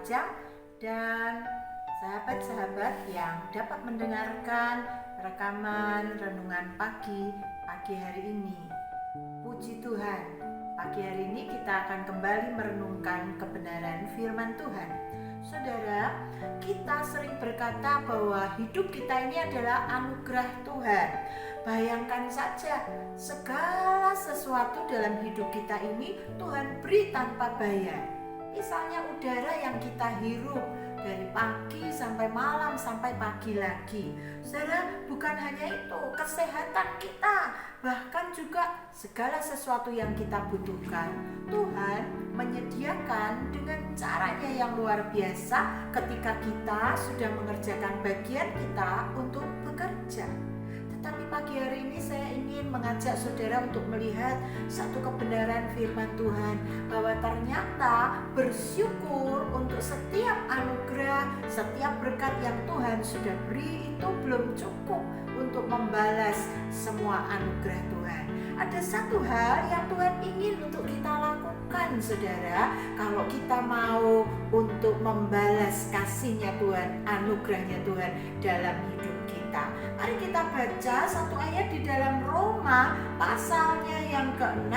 Ujang dan sahabat-sahabat yang dapat mendengarkan rekaman renungan pagi hari ini. Puji Tuhan, pagi hari ini kita akan kembali merenungkan kebenaran firman Tuhan. Saudara, kita sering berkata bahwa hidup kita ini adalah anugerah Tuhan. Bayangkan saja, segala sesuatu dalam hidup kita ini Tuhan beri tanpa bayar. Misalnya udara yang kita hirup dari pagi sampai malam sampai pagi lagi. Saudara, bukan hanya itu, kesehatan kita, bahkan juga segala sesuatu yang kita butuhkan, Tuhan menyediakan dengan caranya yang luar biasa ketika kita sudah mengerjakan bagian kita untuk bekerja. Tetapi pagi hari ini saya ingin mengajak saudara untuk melihat satu kebenaran firman Tuhan, bahwa ternyata bersyukur untuk setiap anugerah, setiap berkat yang Tuhan sudah beri itu belum cukup untuk membalas semua anugerah Tuhan. Ada satu hal yang Tuhan ingin untuk kita lakukan, saudara, kalau kita mau untuk membalas kasih-Nya Tuhan, anugerahnya Tuhan dalam hidup kita. Mari kita baca satu ayat di dalam Roma pasalnya yang ke-6,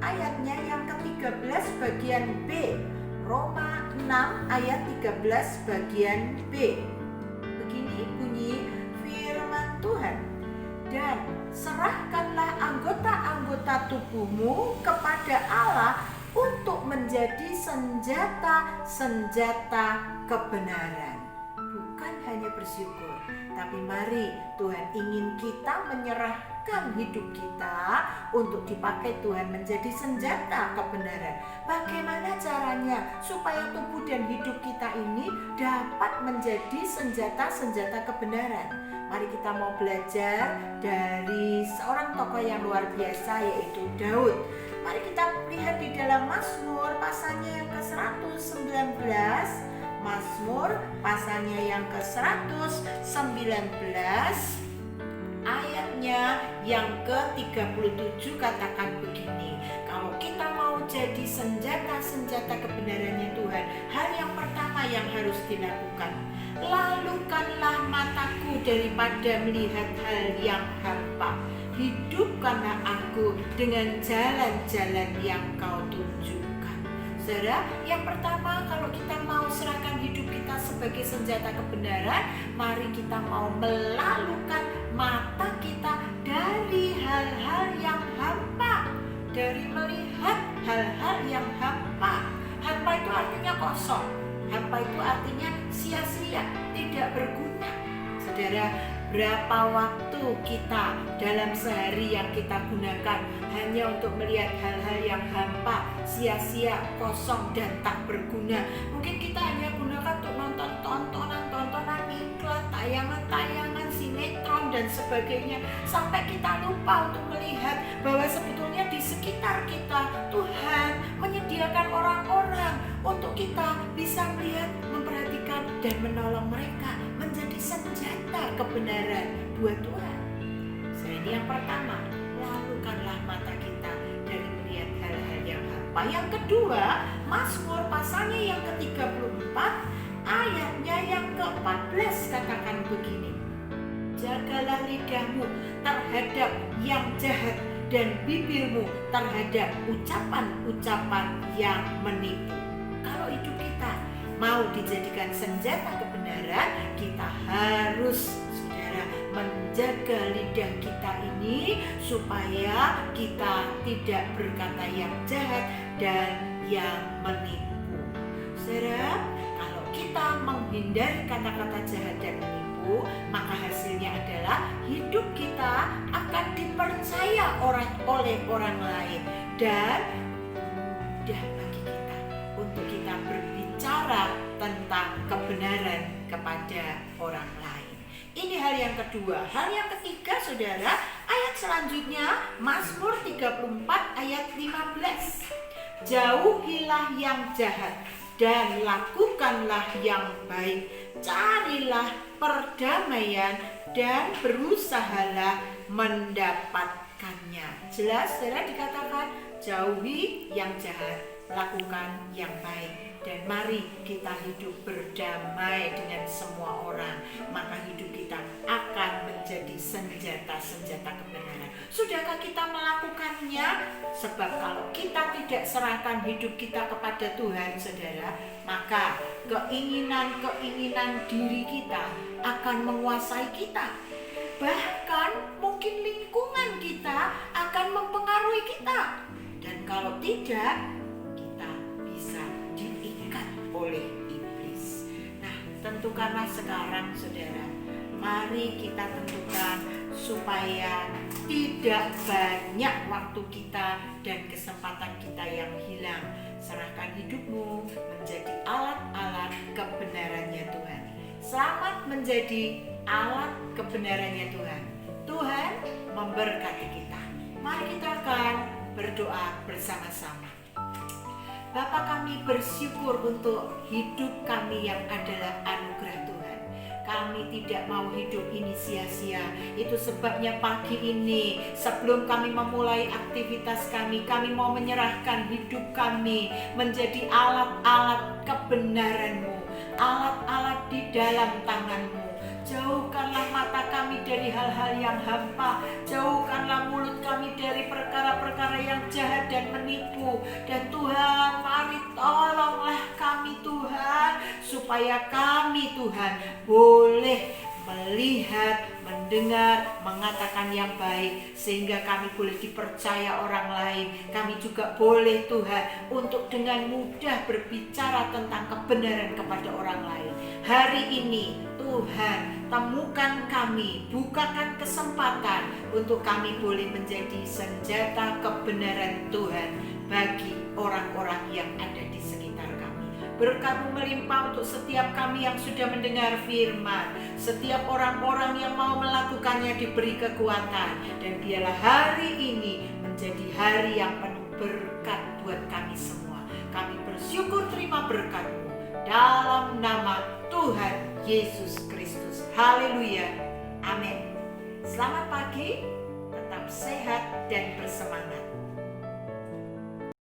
ayatnya yang ke-13 bagian B. Roma 6 ayat 13 bagian B. Begini bunyi firman Tuhan. Dan serahkanlah anggota-anggota tubuhmu kepada Allah untuk menjadi senjata-senjata kebenaran. Bukan hanya bersyukur, tapi mari Tuhan ingin kita menyerahkan hidup kita untuk dipakai Tuhan menjadi senjata kebenaran. Bagaimana caranya supaya tubuh dan hidup kita ini dapat menjadi senjata-senjata kebenaran? Mari kita mau belajar dari seorang tokoh yang luar biasa, yaitu Daud. Mari kita lihat di dalam Mazmur pasalnya yang ke-119. Mazmur pasalnya yang ke-119, ayatnya yang ke-37 katakan begini. Kalau kita mau jadi senjata-senjata kebenarannya Tuhan, hal yang pertama yang harus dilakukan, lalukanlah mataku daripada melihat hal yang hampa. Hidupkanlah aku dengan jalan-jalan yang Kau tunjukkan. Saudara, yang pertama, kalau kita mau serahkan hidup kita sebagai senjata kebenaran, mari kita mau melalukan mata kita dari hal-hal yang hampa, dari melihat hal-hal yang hampa. Hampa itu artinya kosong, hampa itu artinya sia-sia, tidak berguna. Saudara, berapa waktu kita dalam sehari yang kita gunakan hanya untuk melihat hal-hal yang hampa, sia-sia, kosong, dan tak berguna? Mungkin kita hanya gunakan untuk nonton tontonan iklan, tayangan-tayangan, sinetron, dan sebagainya, sampai kita lupa untuk melihat bahwa sebetulnya di sekitar kita Tuhan menyediakan orang-orang untuk kita bisa melihat, memperhatikan, dan menolong mereka menjadi senjata kebenaran buat Tuhan. Jadi yang pertama, lalukanlah mata kita dari melihat hal-hal yang hampa. Yang kedua, Mazmur pasalnya yang ke-34, ayatnya yang ke-14 katakan begini. Jagalah lidahmu terhadap yang jahat dan bibirmu terhadap ucapan-ucapan yang menipu. Kalau hidup kita mau dijadikan senjata kebenaran, kita harus, saudara, menjaga lidah kita ini supaya kita tidak berkata yang jahat dan yang menipu. Saudara, kalau kita menghindari kata-kata jahat dan menipu, maka hasilnya adalah hidup kita akan dipercaya oleh orang lain, dan mudah bagi kita untuk kita berbicara tentang kebenaran kepada orang lain. Ini hal yang kedua. Hal yang ketiga, saudara, ayat selanjutnya Mazmur 34 ayat 15. Jauhilah yang jahat dan lakukanlah yang baik. Carilah perdamaian dan berusahalah mendapatkannya. Jelas, saudara, dikatakan jauhi yang jahat, lakukan yang baik. dan mari kita hidup berdamai dengan semua orang, maka hidup kita akan menjadi senjata-senjata kebenaran. Sudahkah kita melakukannya? Sebab kalau kita tidak serahkan hidup kita kepada Tuhan, saudara, maka keinginan-keinginan diri kita akan menguasai kita. Bahkan mungkin lingkungan kita akan mempengaruhi kita. Dan kalau tidak, kita bisa diikat oleh iblis. Nah, tentukanlah sekarang, saudara. Mari kita tentukan supaya tidak banyak waktu kita dan kesempatan kita yang hilang. Serahkan hidupmu menjadi alat-alat kebenarannya Tuhan. Selamat menjadi alat kebenarannya Tuhan. Tuhan memberkati kita. Mari kita akan berdoa bersama-sama. Bapa, kami bersyukur untuk hidup kami yang adalah anugerah Tuhan. Kami tidak mau hidup ini sia-sia. Itu sebabnya pagi ini sebelum kami memulai aktivitas kami mau menyerahkan hidup kami menjadi alat-alat kebenaran-Mu, alat-alat di dalam tangan-Mu. Jauhkanlah mata kami dari hal-hal yang hampa. Jauhkanlah mulut kami dari perkara-perkara yang jahat dan menipu. Dan Tuhan, mari tolonglah kami Tuhan, supaya kami Tuhan boleh melihat, mendengar, mengatakan yang baik, sehingga kami boleh dipercaya orang lain. Kami juga boleh Tuhan untuk dengan mudah berbicara tentang kebenaran kepada orang lain. Hari ini Tuhan, temukan kami, bukakan kesempatan untuk kami boleh menjadi senjata kebenaran Tuhan bagi orang-orang yang ada di sekitar kami. Berkat-Mu melimpah untuk setiap kami yang sudah mendengar firman. Setiap orang-orang yang mau melakukannya diberi kekuatan. Dan biarlah hari ini menjadi hari yang penuh berkat buat kami semua. Kami bersyukur terima berkat-Mu dalam nama Tuhan Yesus Kristus. Haleluya. Amin. Selamat pagi, tetap sehat dan bersemangat.